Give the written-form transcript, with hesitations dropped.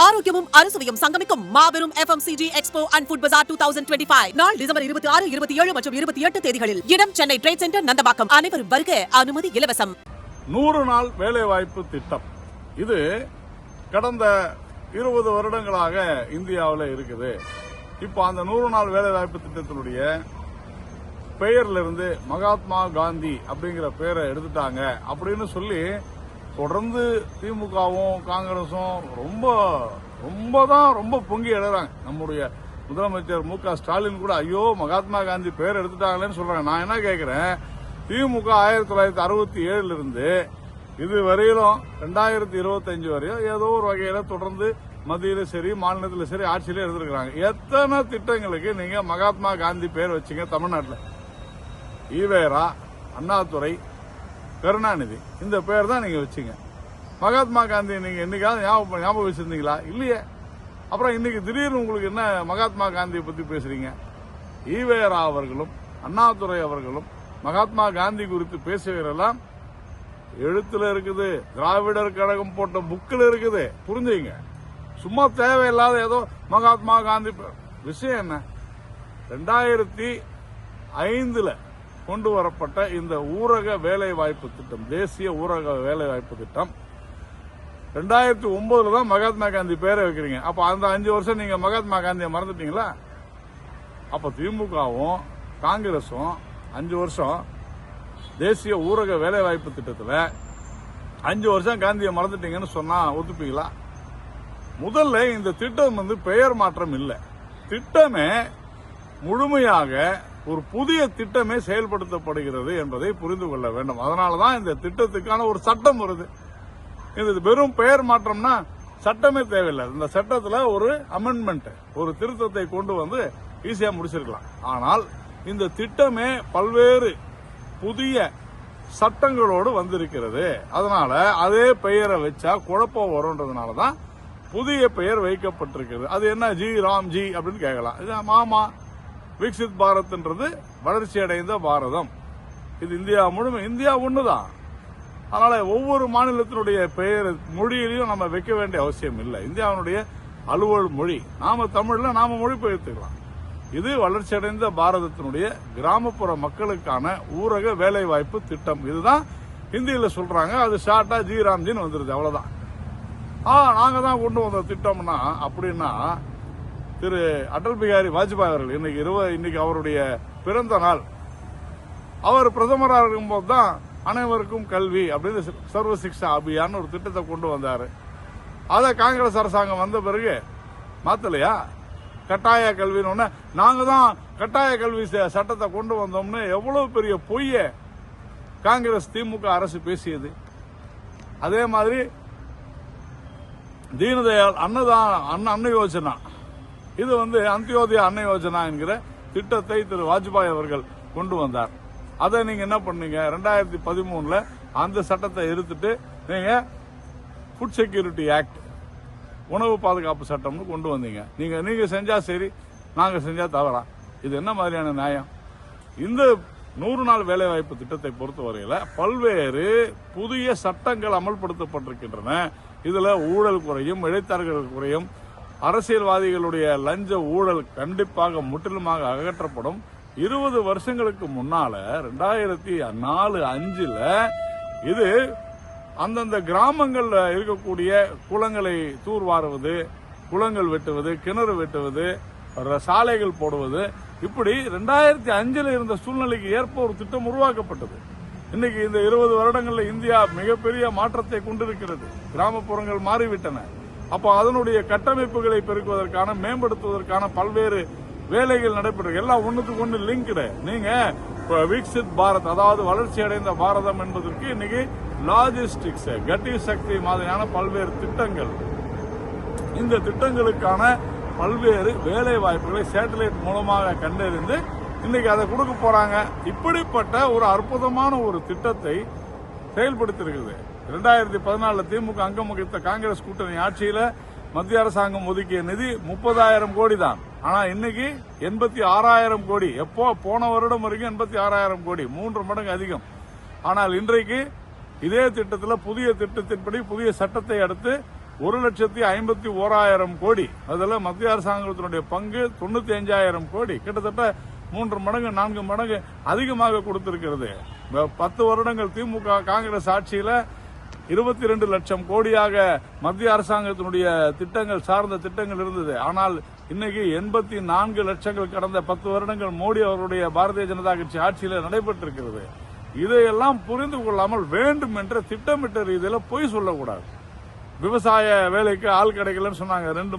ஆரோக்கியமும் அறுசுவையும் சங்கமிக்கும் மாபெரும் FMCG எக்ஸ்போ அண்ட் ஃபுட் பஜார் 2025 நாள் டிசம்பர் 26, 27 மற்றும் 28 தேதிகளில். இடம் சென்னை ட்ரேட் சென்டர், நந்தபாக்கம். அனைவரும் வருக. அனுமதி இலவசம். 100 நாள் வேலைவாய்ப்பு திட்டம் இது கடந்த 20 வருடங்களாக இந்தியாவில் இருக்குது. இப்போ அந்த 100 நாள் வேலைவாய்ப்பு திட்டத்தினுடைய பெயர்ல இருந்து மகாத்மா காந்தி அப்படிங்கிற பெயரை எடுத்துட்டாங்க அப்படின்னு சொல்லி தொடர்ந்து திமுகவும் காங்கிரசும் ரொம்ப பொங்கி எழுறாங்க. நம்முடைய முதலமைச்சர் மு.க. ஸ்டாலின் கூட ஐயோ மகாத்மா காந்தி பெயர் எடுத்துட்டாங்களேன்னு சொல்றாங்க. நான் என்ன கேட்கிறேன், திமுக 1967 இருந்து இது வரையிலும் 2025 வரையும் ஏதோ ஒரு வகையில தொடர்ந்து மத்தியில சரி மாநிலத்தில் சரி ஆட்சியில இருந்திருக்கிறாங்க. எத்தனை திட்டங்களுக்கு நீங்க மகாத்மா காந்தி பெயர் வச்சீங்க? தமிழ்நாட்டில் ஈவேரா, அண்ணாதுரை, கருணாநிதி இந்த பேர் தான் நீங்க வச்சீங்க. மகாத்மா காந்தி நீங்க என்னைக்காவது ஞாபகம் வச்சிருந்தீங்களா? இல்லையே. அப்புறம் இன்னைக்கு திடீர்னு உங்களுக்கு என்ன மகாத்மா காந்தியை பத்தி பேசுறீங்க? ஈவேரா அவர்களும் அண்ணாதுரை அவர்களும் மகாத்மா காந்தி குறித்து பேசுவதெல்லாம் எழுத்துல இருக்குது, திராவிடர் கழகம் போட்ட புக்கில் இருக்குது. புரிஞ்சுங்க. சும்மா தேவையில்லாத ஏதோ மகாத்மா காந்தி விஷயம் என்ன? 2005 கொண்டு வரப்பட்ட இந்த ஊரக வேலைவாய்ப்பு திட்டம், தேசிய ஊரக வேலைவாய்ப்பு திட்டம் 2009 தான் மகாத்மா காந்தி பேரை வைக்கிறீங்க. அப்ப அந்த 5 வருஷம் நீங்க மகாத்மா காந்தியை மறந்துட்டீங்களா? அப்ப திமுகவும் காங்கிரசும் 5 வருஷம் தேசிய ஊரக வேலைவாய்ப்பு திட்டத்தில் 5 வருஷம் காந்தியை மறந்துட்டீங்கன்னு சொன்னா ஒத்துப்பீங்களா? முதல்ல இந்த திட்டம் பெயர் மாற்றம் இல்லை. திட்டமே முழுமையாக ஒரு புதிய திட்டமே செயல்படுத்தப்படுகிறது என்பதை புரிந்து கொள்ள வேண்டும். அதனாலதான் இந்த திட்டத்துக்கான ஒரு சட்டம் வருது. இது வெறும் பெயர் மாற்றம்னா சட்டமே தேவையில்லை. இந்த சட்டத்தில் ஒரு அமெண்ட்மெண்ட், ஒரு திருத்தத்தை கொண்டு வந்து ஈஸியா முடிச்சிருக்கலாம். ஆனால் இந்த திட்டமே பல்வேறு புதிய சட்டங்களோடு வந்திருக்கிறது. அதனால அதே பெயரை வச்சா குழப்பம் வரும்ன்றதுனாலதான் புதிய பெயர் வைக்கப்பட்டிருக்கிறது. அது என்ன ஜி ராம்ஜி அப்படின்னு கேட்கலாம். இது மாமா விக்சித் பாரத்ன்றது வளர்ச்சி அடைந்த பாரதம். இது இந்தியா ஒண்ணுதான். அதனால ஒவ்வொரு மாநிலத்தினுடைய பெயர் மொழியிலையும் நம்ம வைக்க வேண்டிய அவசியம் இல்லை. இந்தியாவுடைய அலுவல் மொழி நாம தமிழ்ல நாம மொழிபெயர்த்துக்கலாம். இது வளர்ச்சி அடைந்த பாரதத்தினுடைய கிராமப்புற மக்களுக்கான ஊரக வேலைவாய்ப்பு திட்டம். இதுதான் ஹிந்தியில சொல்றாங்க. அது ஷார்ட்டா ஜி ராம்ஜின்னு வந்துருது. அவ்வளவுதான். நாங்க தான் கொண்டு வந்த திட்டம்னா அப்படின்னா திரு அடல் பிகாரி வாஜ்பாய் அவர்கள் இன்னைக்கு அவருடைய பிறந்த நாள். அவர் பிரதமராக இருக்கும்போது தான் அனைவருக்கும் கல்வி அப்படின்னு சர்வ சிக்ஷா அபியான் ஒரு திட்டத்தை கொண்டு வந்தாரு. அதை காங்கிரஸ் அரசாங்கம் வந்த பிறகு மாத்தலையா? கட்டாய கல்வின்னு நாங்க தான் கட்டாய கல்வி சட்டத்தை கொண்டு வந்தோம்னு எவ்வளவு பெரிய பொய்ய காங்கிரஸ் திமுக அரசு பேசியது. அதே மாதிரி தீனதயாள் அன்ன யோஜனா, இது அந்தியோதயா அன்ன யோஜனா என்கிற திட்டத்தை திரு வாஜ்பாய் அவர்கள் கொண்டு வந்தார். அதை நீங்க என்ன பண்ணீங்க? 2013 அந்த சட்டத்தை எடுத்துட்டு நீங்க ஃபுட் செக்யூரிட்டி ஆக்ட், உணவு பாதுகாப்பு சட்டம்னு கொண்டு வந்தீங்க. நீங்க செஞ்சா சரி, நாங்க செஞ்சா தவறா? இது என்ன மாதிரியான நியாயம்? இந்த 100 நாள் வேலைவாய்ப்பு திட்டத்தை பொறுத்தவரையில பல்வேறு புதிய சட்டங்கள் அமல்படுத்தப்பட்டிருக்கின்றன. இதுல ஊழல் குறையும், இடைத்தரகர்கள் குறையும், அரசியல்வாதிகளுடைய லஞ்ச ஊழல் கண்டிப்பாக முற்றிலுமாக அகற்றப்படும். 20 வருஷங்களுக்கு முன்னால 2004-5 இது அந்தந்த கிராமங்கள்ல இருக்கக்கூடிய குளங்களை தூர்வாருவது, குளங்கள் வெட்டுவது, கிணறு வெட்டுவது, சாலைகள் போடுவது, இப்படி 2005 இருந்த சூழ்நிலைக்கு ஏற்ப ஒரு திட்டம் உருவாக்கப்பட்டது. இன்னைக்கு இந்த 20 வருடங்கள்ல இந்தியா மிகப்பெரிய மாற்றத்தை கொண்டிருக்கிறது. கிராமப்புறங்கள் மாறிவிட்டன. அப்போ அதனுடைய கட்டமைப்புகளை பெருக்குவதற்கான, மேம்படுத்துவதற்கான பல்வேறு வேலைகள் நடைபெற்று எல்லாம் ஒண்ணுக்கு ஒண்ணு லிங்க்டு. நீங்க விக்சித் பாரத், அதாவது வளர்ச்சி அடைந்த பாரதம் என்பதற்கு இன்னைக்கு லாஜிஸ்டிக்ஸ், கட்டி சக்தி மாதிரியான பல்வேறு திட்டங்கள், இந்த திட்டங்களுக்கான பல்வேறு வேலை வாய்ப்புகளை சேட்டலைட் மூலமாக கண்டறிந்து இன்னைக்கு அதை கொடுக்க போறாங்க. இப்படிப்பட்ட ஒரு அற்புதமான ஒரு திட்டத்தை செயல்படுத்தியிருக்கிறது. 2014 திமுக அங்கம் வகித்த காங்கிரஸ் கூட்டணி ஆட்சியில மத்திய அரசாங்கம் ஒதுக்கிய நிதி 30,000 கோடி தான். ஆனா இன்னைக்கு 86,000 கோடி. போன வருடம் வரைக்கும் 86,000 கோடி, 3 மடங்கு அதிகம். ஆனால் இன்றைக்கு இதே திட்டத்தில் புதிய திட்டத்தின்படி புதிய சட்டத்தை அடுத்து 1,51,000 கோடி. அதில் மத்திய அரசாங்கத்தினுடைய பங்கு 95,000 கோடி. கிட்டத்தட்ட 3 மடங்கு 4 மடங்கு அதிகமாக கொடுத்திருக்கிறது. 10 வருடங்கள் திமுக காங்கிரஸ் ஆட்சியில 22 லட்சம் கோடியாக மத்திய அரசாங்கத்தினுடைய திட்டங்கள் சார்ந்த திட்டங்கள் இருந்தது. ஆனால் இன்னைக்கு 84 லட்சங்கள் கடந்த 10 வருடங்கள் மோடி அவருடைய பாரதிய ஜனதா கட்சி ஆட்சியில் நடைபெற்றிருக்கிறது. இதையெல்லாம் புரிந்து கொள்ளாமல் வேண்டும் என்ற திட்டமிட்ட ரீதியில் பொய் சொல்லக்கூடாது. விவசாய வேலைக்கு ஆள் கிடைக்கலன்னு சொன்னாங்க. 2